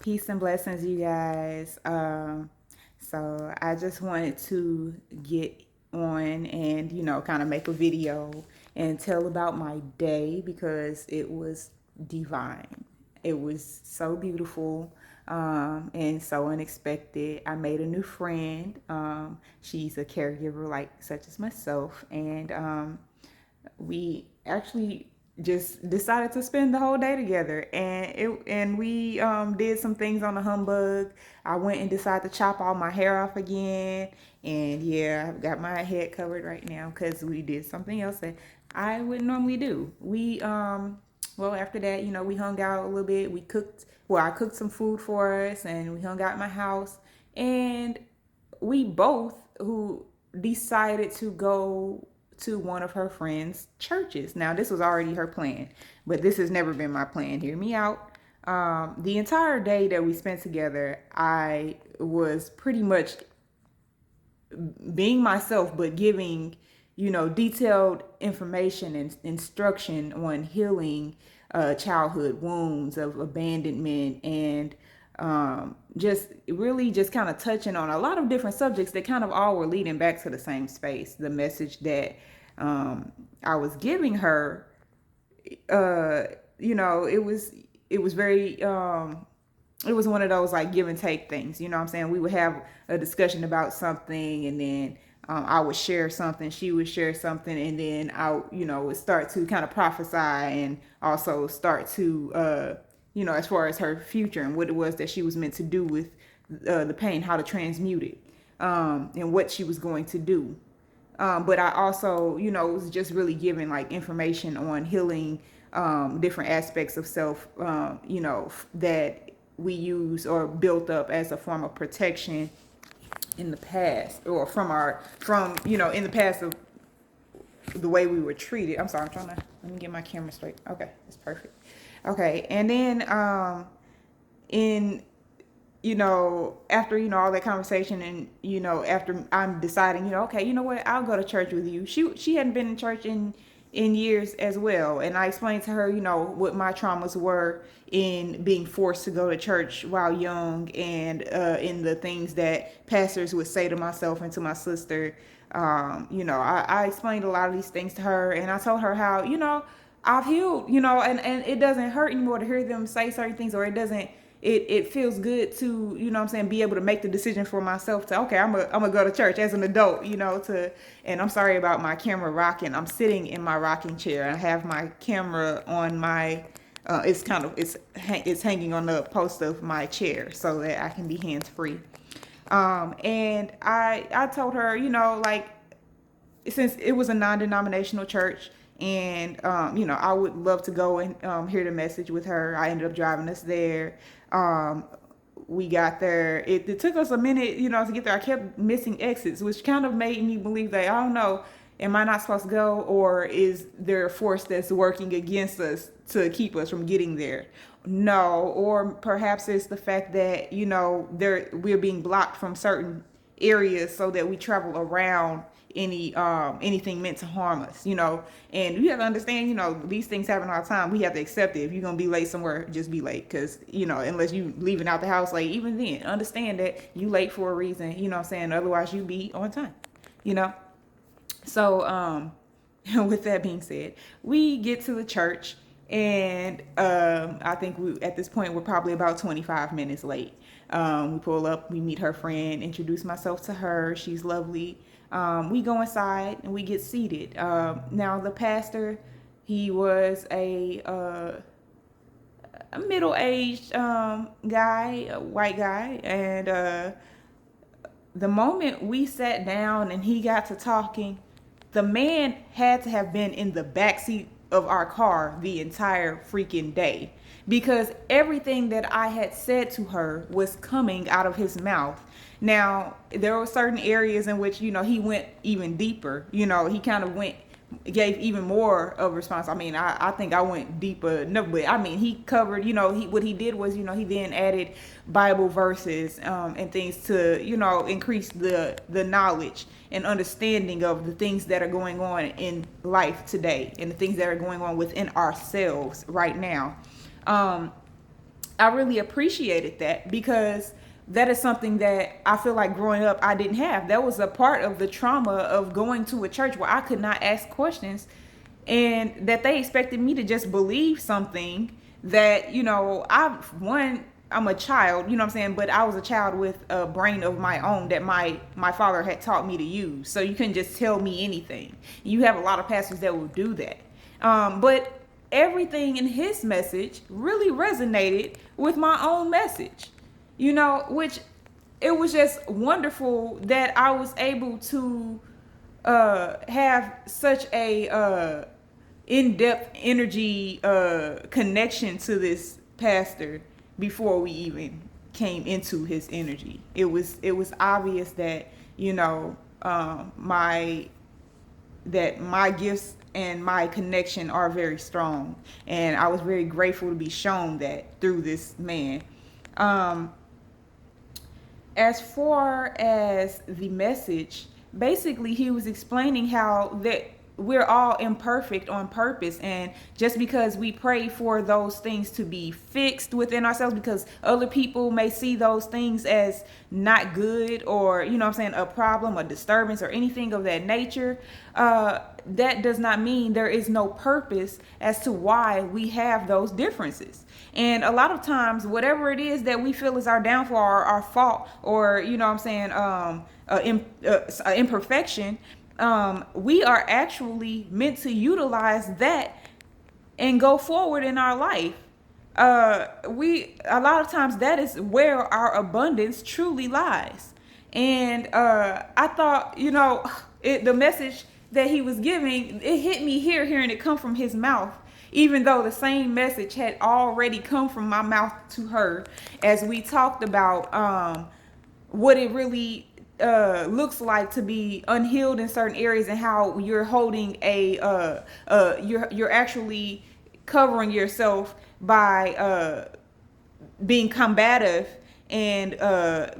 Peace and blessings, you guys. So I just wanted to get on and, kind of make a video and tell about my day because it was divine. It was so beautiful and so unexpected. I made a new friend. She's a caregiver like such as myself, and we actually just decided to spend the whole day together, and we did some things on the humbug. I went and decided to chop all my hair off again, and yeah, I've got my head covered right now because we did something else that I wouldn't normally do. Well, after that, we hung out a little bit. We cooked, well, I cooked some food for us, and we hung out in my house, and we both who decided to go to one of her friends' churches. Now, this was already her plan, but this has never been my plan. Hear me out. The entire day that we spent together, I was pretty much being myself, but giving, detailed information and instruction on healing childhood wounds of abandonment and just really just kind of touching on a lot of different subjects that kind of all were leading back to the same space. The message that I was giving her, uh, it was very it was one of those like give and take things. You know what I'm saying? We would have a discussion about something, and then I would share something, she would share something, and then I, would start to kind of prophesy and also start to, as far as her future and what it was that she was meant to do with the pain, how to transmute it, and what she was going to do. But I also, was just really giving like information on healing different aspects of self, that we use or built up as a form of protection in the past, or from in the past of the way we were treated. I'm sorry, I'm trying to let me get my camera straight. Okay, that's perfect. Okay, and then in after all that conversation, and after I'm deciding, okay, you know what, I'll go to church with you. She hadn't been in church in years as well, and I explained to her, what my traumas were in being forced to go to church while young, and in the things that pastors would say to myself and to my sister. I explained a lot of these things to her, and I told her how, I've healed, and it doesn't hurt anymore to hear them say certain things, or it doesn't, it feels good to, be able to make the decision for myself to, okay, I'm gonna go to church as an adult, and I'm sorry about my camera rocking. I'm sitting in my rocking chair. I have my camera on my, it's hanging on the post of my chair so that I can be hands free. And I told her, like, since it was a non-denominational church, and I would love to go and hear the message with her. I ended up driving us there. um, we got there. It took us a minute, to get there. I kept missing exits, which kind of made me believe that, I don't know, am I not supposed to go, or is there a force that's working against us to keep us from getting there? No, or perhaps it's the fact that we're being blocked from certain areas so that we travel around anything meant to harm us, and you have to understand, these things happen all the time. We have to accept it. If you're gonna be late somewhere, just be late, because unless you leaving out the house late, even then understand that you late for a reason, what I'm saying, otherwise you be on time, you know so with that being said, we get to the church, and I think we at this point we're probably about 25 minutes late. We pull up, we meet her friend, introduce myself to her. She's lovely. We go inside and we get seated. Now the pastor, he was a middle-aged guy, a white guy, and the moment we sat down and he got to talking, the man had to have been in the backseat of our car the entire freaking day, because everything that I had said to her was coming out of his mouth. Now, there were certain areas in which, he went even deeper. He kind of gave even more of a response. I mean, I think I went deeper. No, but I mean, he covered, what he did was, he then added Bible verses and things to, increase the knowledge and understanding of the things that are going on in life today and the things that are going on within ourselves right now. I really appreciated that, because that is something that I feel like growing up I didn't have. That was a part of the trauma of going to a church where I could not ask questions, and that they expected me to just believe something that, I'm a child, you know what I'm saying, but I was a child with a brain of my own that my father had taught me to use. So you couldn't just tell me anything. You have a lot of pastors that will do that. But everything in his message really resonated with my own message, which it was just wonderful that I was able to have such a in-depth energy connection to this pastor before we even came into his energy. It was obvious that my gifts and my connection are very strong, and I was very grateful to be shown that through this man. As far as the message, basically he was explaining how that we're all imperfect on purpose, and just because we pray for those things to be fixed within ourselves because other people may see those things as not good, or a problem, a disturbance, or anything of that nature, that does not mean there is no purpose as to why we have those differences. And a lot of times, whatever it is that we feel is our downfall or our fault, or imperfection, we are actually meant to utilize that and go forward in our life. A lot of times that is where our abundance truly lies. And I thought, the message that he was giving, it hit me hearing it come from his mouth, even though the same message had already come from my mouth to her, as we talked about what it really looks like to be unhealed in certain areas, and how you're holding you're actually covering yourself by being combative and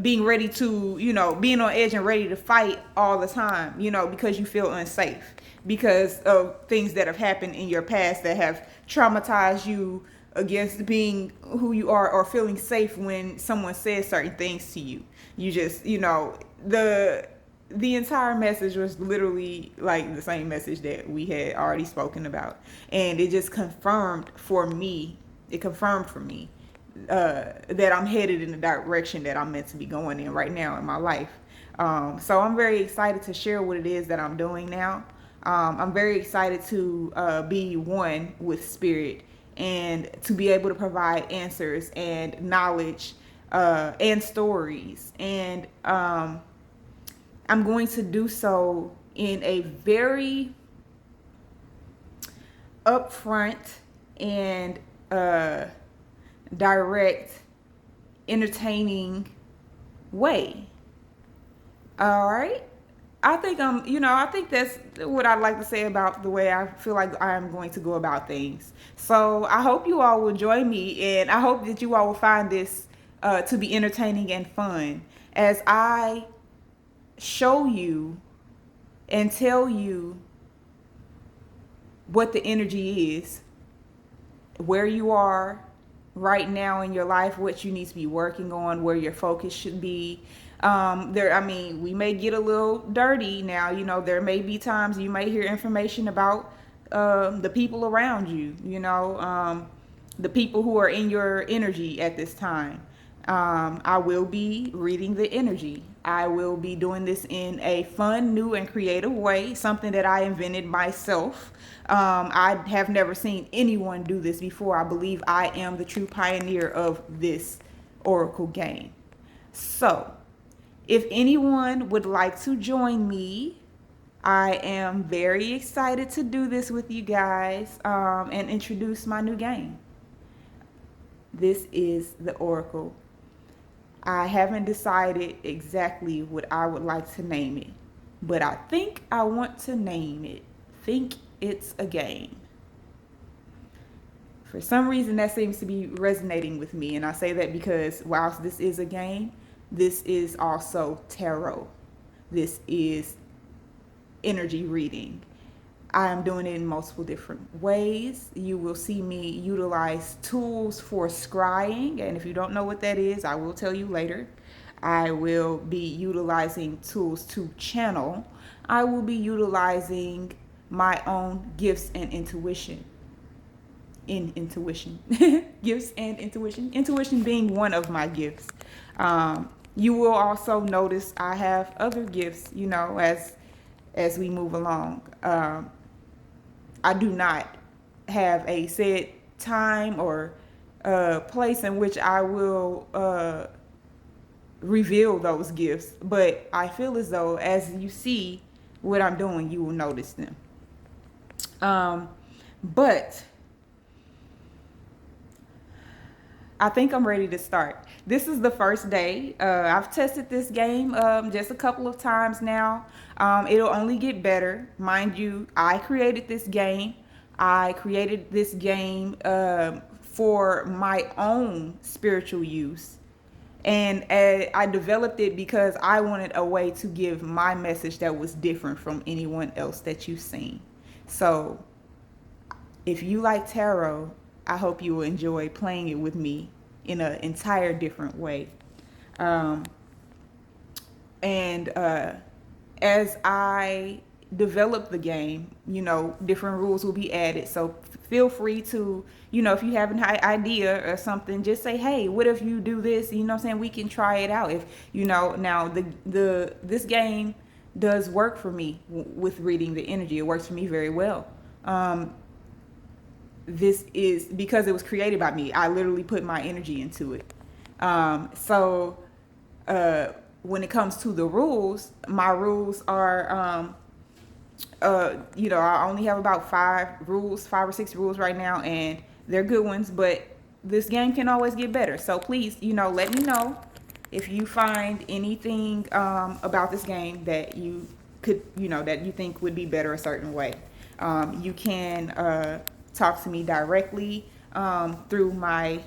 being ready to, being on edge and ready to fight all the time, because you feel unsafe because of things that have happened in your past that have traumatized you against being who you are, or feeling safe when someone says certain things to you. You just, the entire message was literally like the same message that we had already spoken about, and it just confirmed for me. That I'm headed in the direction that I'm meant to be going in right now in my life. So I'm very excited to share what it is that I'm doing now. I'm very excited to be one with spirit, and to be able to provide answers and knowledge and stories. And I'm going to do so in a very upfront and direct, entertaining way. All right. I think I think that's what I'd like to say about the way I feel like I am going to go about things. So I hope you all will join me, and I hope that you all will find this to be entertaining and fun as I show you and tell you what the energy is, where you are right now in your life, what you need to be working on, where your focus should be. We may get a little dirty now. There may be times you may hear information about the people around you, the people who are in your energy at this time. I will be reading the energy. I will be doing this in a fun, new, and creative way, something that I invented myself. I have never seen anyone do this before. I believe I am the true pioneer of this oracle game. So, if anyone would like to join me, I am very excited to do this with you guys and introduce my new game. This is the Oracle. I haven't decided exactly what I would like to name it, but I think I want to name it Think It's a Game. For some reason, that seems to be resonating with me, and I say that because whilst this is a game, this is also tarot. This is energy reading. I am doing it in multiple different ways. You will see me utilize tools for scrying, and if you don't know what that is, I will tell you later. I will be utilizing tools to channel. I will be utilizing my own gifts and intuition. Gifts and intuition being one of my gifts. You will also notice I have other gifts, as we move along. I do not have a set time or place in which I will reveal those gifts, but I feel as though as you see what I'm doing, you will notice them. But I think I'm ready to start. This is the first day. I've tested this game just a couple of times now. It'll only get better. Mind you, I created this game. I created this game for my own spiritual use. And I developed it because I wanted a way to give my message that was different from anyone else that you've seen. So if you like tarot, I hope you will enjoy playing it with me in an entire different way. As I develop the game, different rules will be added. So feel free to, if you have an idea or something, just say, hey, what if you do this? You know what I'm saying? We can try it out. If, now this game does work for me with reading the energy. It works for me very well. This is because it was created by me. I literally put my energy into it. When it comes to the rules, my rules are, I only have about 5 or 6 rules right now, and they're good ones, but this game can always get better. So please, let me know if you find anything about this game that you could, that you think would be better a certain way. You can talk to me directly through my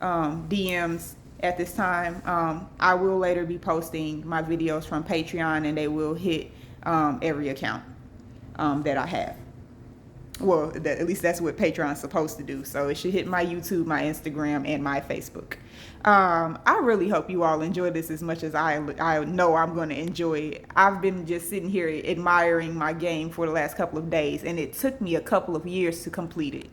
DMs at this time. I will later be posting my videos from Patreon, and they will hit every account that I have. Well, at least that's what Patreon's supposed to do. So it should hit my YouTube, my Instagram, and my Facebook. I really hope you all enjoy this as much as I know I'm going to enjoy it. I've been just sitting here admiring my game for the last couple of days, and it took me a couple of years to complete it.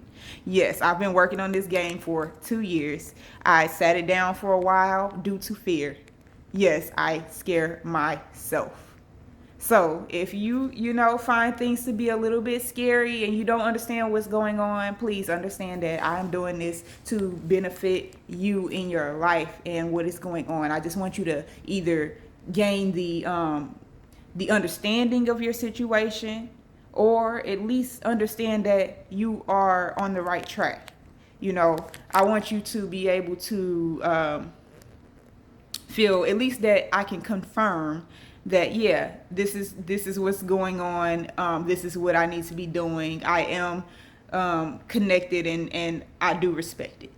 Yes, I've been working on this game for 2 years. I sat it down for a while due to fear. Yes, I scare myself. So if you find things to be a little bit scary and you don't understand what's going on, please understand that I'm doing this to benefit you in your life and what is going on. I just want you to either gain the understanding of your situation, or at least understand that you are on the right track. I want you to be able to feel at least that I can confirm that, yeah, this is what's going on. This is what I need to be doing. I am connected, and I do respect it.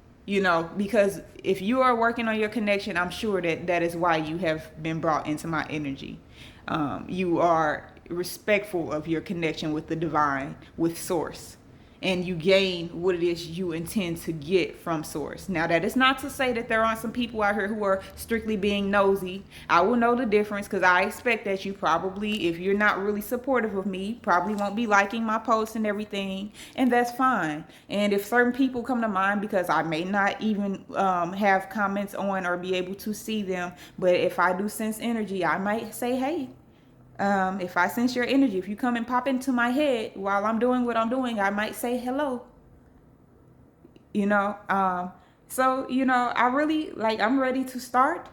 Because if you are working on your connection, I'm sure that is why you have been brought into my energy. You are respectful of your connection with the divine, with source, and you gain what it is you intend to get from source. Now, that is not to say that there aren't some people out here who are strictly being nosy. I will know the difference, because I expect that you probably, if you're not really supportive of me, probably won't be liking my posts and everything, and that's fine. And if certain people come to mind, because I may not even have comments on or be able to see them, but if I do sense energy, I might say, hey, if I sense your energy, if you come and pop into my head while I'm doing what I'm doing, I might say hello. So, I really, I'm ready to start.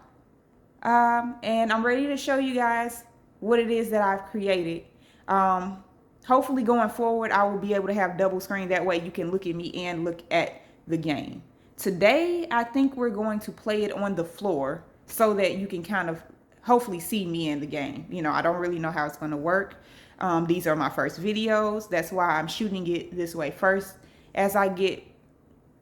And I'm ready to show you guys what it is that I've created. Hopefully going forward, I will be able to have double screen. That way you can look at me and look at the game. Today, I think we're going to play it on the floor so that you can kind of hopefully see me in the game. I don't really know how it's going to work. These are my first videos. That's why I'm shooting it this way first. As I get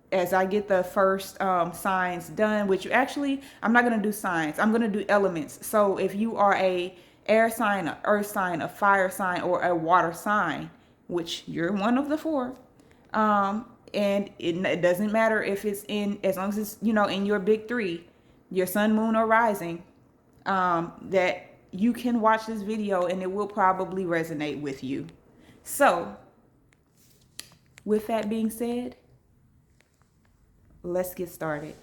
the first signs done, which actually I'm not going to do signs. I'm going to do elements. So if you are a air sign, a earth sign, a fire sign, or a water sign, which you're one of the 4. And it doesn't matter if it's in, as long as it's, in your big 3, your sun, moon, or rising, that you can watch this video and it will probably resonate with you. So with that being said, let's get started.